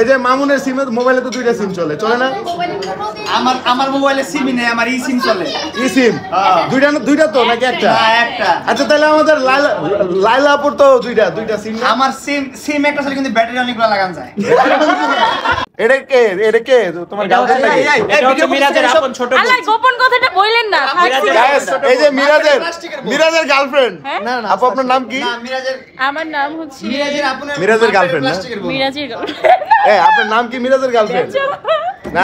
এই যে মামুনের সিমে মোবাইলে তো দুইটা সিম চলে, চলে না? আমার মোবাইলে সিমই নেই, আমার ই সিম চলে। ই সিম দুইটা তো নাকি একটা? একটা। আচ্ছা তাহলে আমাদের লাইলাপুর তো দুইটা সিম। আমার সিম একটা চলে, কিন্তু ব্যাটারি অনেকগুলো লাগানো যায়। এটা কে তোমার গার্লফ্রেন্ড নাকি? এটা হচ্ছে মিরাজের আপন ছোট বোন। আল্লাহ গোপন কথাটা বললেন না। এই যে মিরাজের গার্লফ্রেন্ড। না আপু আপনার নাম কি? না মিরাজের, আমার নাম হচ্ছে মিরাজের গার্লফ্রেন্ড না? মিরাজের গার্লফ্রেন্ড। এই আপনার নাম কি মিরাজের গার্লফ্রেন্ড? না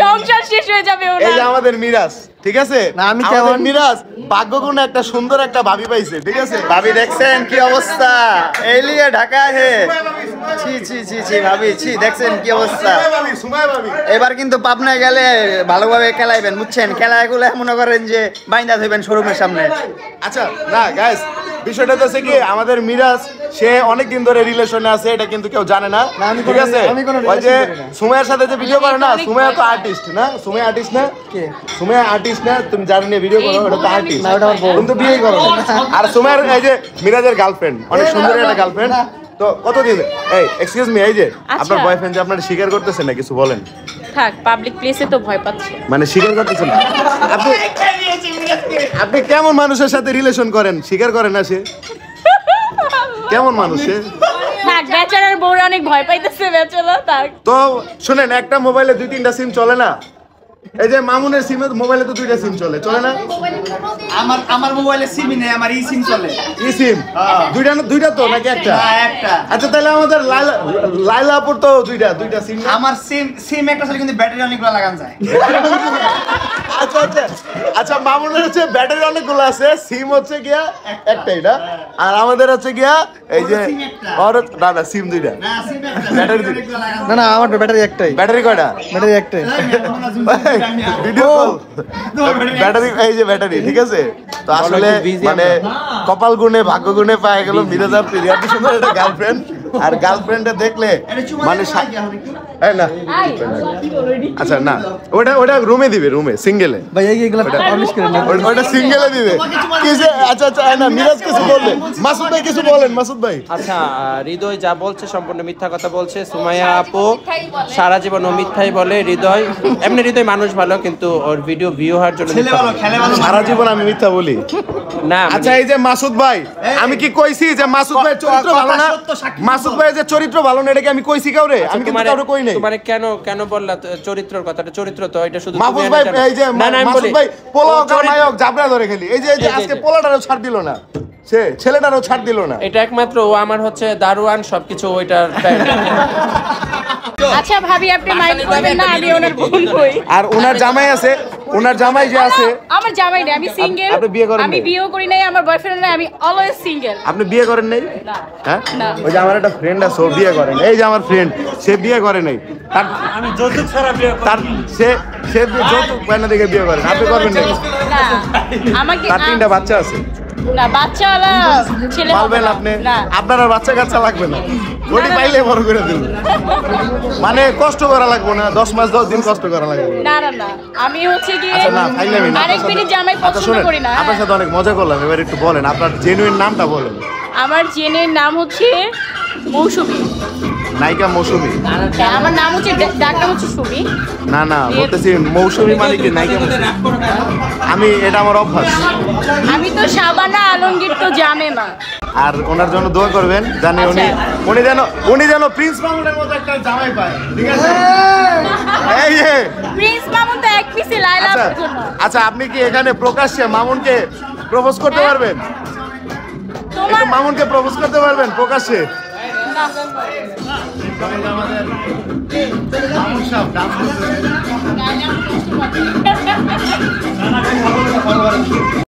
সংসার শেষ হয়ে যাবে ওনার। এই যে আমাদের মিরাজ, ঠিক আছে? না আমি কেমন মিরাজ ভাগ্যগুণ একটা সুন্দর একটা ভাবি পাইছে, ঠিক আছে? ভাবি দেখছেন কি অবস্থা? এলিয়ে ঢাকা হে। ছি ভাবি, ছি দেখছেন কি অবস্থা? এবার কিন্তু পাবনায় গেলে ভালোভাবে খেলাইবেন, বুঝছেন? খেলাগুলো মনে করেন যে বাইন্দা ধরবেন শোরুমের সামনে। আচ্ছা না গাইস, বিষয়টা হচ্ছে কি, আমাদের মিরাজ সে অনেকদিন ধরে রিলেশনে আছে, এটা কিন্তু কেউ জানে না, ঠিক আছে? ওই যে সুমাইয়ার সাথে যে ভিডিও করে না, সুমাইয়া তো আর্টিস্ট না? সুমাইয়া আর্টিস্ট না? সুমাইয়া আর্টিস্ট না? তুমি জানো না ভিডিও করো, ওটা তো আর্টিস্ট। তুমি তো বিয়ে করো। আর সুমাইয়ার এই যে মিরাজের গার্লফ্রেন্ড, অনেক সুন্দর একটা গার্লফ্রেন্ড। তো কতদিন এই এক্সকিউজ মি, এই যে আপনার বয়ফ্রেন্ড যে আপনার স্বীকার করতেছেন না, কিছু বলেন? থাক, পাবলিক প্লেসে তো ভয় পাচ্ছে। মানে স্বীকার করতেছেন আপনি কেমন মানুষের সাথে রিলেশন করেন? স্বীকার করেন না সে? কেমন মানুষ সে? থাক, বেচারার বউরা অনেক ভয় পাইতেছে, বেচারা থাক। তো শুনেন, একটা মোবাইলে 2-3টা সিম চলে না? এই যে মামুনের সিমে মোবাইলে তো 2টা সিম চলে, চলে না? আমার মোবাইলে সিমই নেই, আমার ই সিম চলে। ই সিম দুইটা তো নাকি একটা? একটা। আচ্ছা তাহলে আমাদের লাইলাপুর তো দুইটা সিম। আমার সিম একটা চলে, কিন্তু ব্যাটারি অনেকগুলো লাগানো যায়। আচ্ছা মামুনের হচ্ছে ব্যাটারি অনেকগুলো আছে, সিম হচ্ছে গিয়া একটাই না? আর আমাদের হচ্ছে গিয়া এই যে না সিম দুইটা, ব্যাটারি দুইটা। না আমার ব্যাটারি একটাই। ব্যাটারি কয়টা? ব্যাটারি একটাই। ভিডিও ব্যাটারি, এই যে ব্যাটারি, ঠিক আছে? তো আসলে মানে কপাল গুনে ভাগ্য গুনে পায় গেল মিরাজা প্রিয়ার সুন্দর একটা গার্লফ্রেন্ড। আর গার্লফ্রেন্ডে দেখলে মানে না, আচ্ছা না ওটা রুমে দিবে, রুমে সিঙ্গেলে ভাই এইগুলা পাবলিশ করে না, ওটা সিঙ্গেলে দিবে কি যে? আচ্ছা না মিরাজ কিছু বলবে, মাসুদ ভাই কিছু বলেন। মাসুদ ভাই আচ্ছা, হৃদয় যা বলছে সম্পূর্ণ মিথ্যা কথা বলছে। সুমাইয়া আপু সারা জীবন ও মিথ্যাই বলে। হৃদয় এমনি হৃদয় মানুষ ভালো, কিন্তু ওর ভিডিও ভিউ হওয়ার জন্য সারা জীবন আমি মিথ্যা বলি না। আচ্ছা এই যে মাসুদ ভাই, আমি কি কইছি যে মাসুদ ভাই চরিত্র ভালো না? মাসুদ ভাই যে চরিত্র ভালো না, এটা কি আমি কইছি কাউরে? আমি কিন্তু কাউরে কই নাই। তোমারে কেন বললা চরিত্রের কথাটা? চরিত্র তো এটা শুধু মাসুদ ভাই, এই যে মাসুদ ভাই পোলা নায়ক জাবরা ধরে খেলি, এই যে আজকে পোলাটারও ছাড় দিল না, সে ছেলেটারও ছাড় দিল না। এটা একমাত্র ও আমার হচ্ছে দারোয়ান, সবকিছু ওইটার। আচ্ছা ভাবি, আপনি মাইন্ড করবেন না, আমি ওনার বোন হই। আর ওনার জামাই আছে, ওনার জামাই যে আছে। আমার জামাই নেই, আমি সিঙ্গেল। আপনি বিয়ে করেন? আমি বিয়েও করি নাই, আমার বয়ফ্রেন্ড নাই, আমি অলওয়েজ সিঙ্গেল। আপনি বিয়ে করেন নাই? না। হ্যাঁ না। ওই যে আমার একটা ফ্রেন্ড আছে, ও বিয়ে করেন। এই যে আমার ফ্রেন্ড, সে বিয়ে করে নাই। আমি যৌতুক ছাড়া বিয়ে করি। তার সে যৌতুক পায়না দেখে বিয়ে করেন, আপনি করবেন না? না, আমাকে তার 3টা বাচ্চা আছে। না, বাচ্চাওয়ালা ছেলে পালবেন আপনি? না। আপনার আর বাচ্চা কাচ্চা লাগবে না, ওটি পাইলে বড় করে দেব। মানে কষ্ট করা লাগবে না, 10 মাস 10 দিন কষ্ট করা লাগবে না। আমি হচ্ছে কি আচ্ছা না ফাইনালি না। আরেক মিনিট জামাই পছন্দ করি না। আপনার সাথে অনেক মজা করলাম, এবার একটু বলেন আপনার জেনুইন নামটা বলেন। আমার জেনের নাম হচ্ছে মৌসুমী। নায়িকা মৌসুমী? আমার নাম হচ্ছে, ডাক নাম হচ্ছে সুমি। না বলতেছি মৌসুমী মানে কি নায়িকা? আমি এটা আমার অভ্যাস। আমি তো শাবানা আলমগীর তো জানে না। আর ওনার জন্য দোয়া করবেন, জানি উনি যেন প্রিন্স মামুনের মতো একটা জামাই পায়, ঠিক আছে? এই যে প্রিন্স মামুন তো এক পিসে লাইলার জন্য। আচ্ছা আপনি কি এখানে প্রকাশ্যে মামুনকে প্রপোজ করতে পারবেন? তোমার মামুনকে প্রপোজ করতে পারবেন প্রকাশ্যে? মামুন সাহেব ডান্স করতেছে।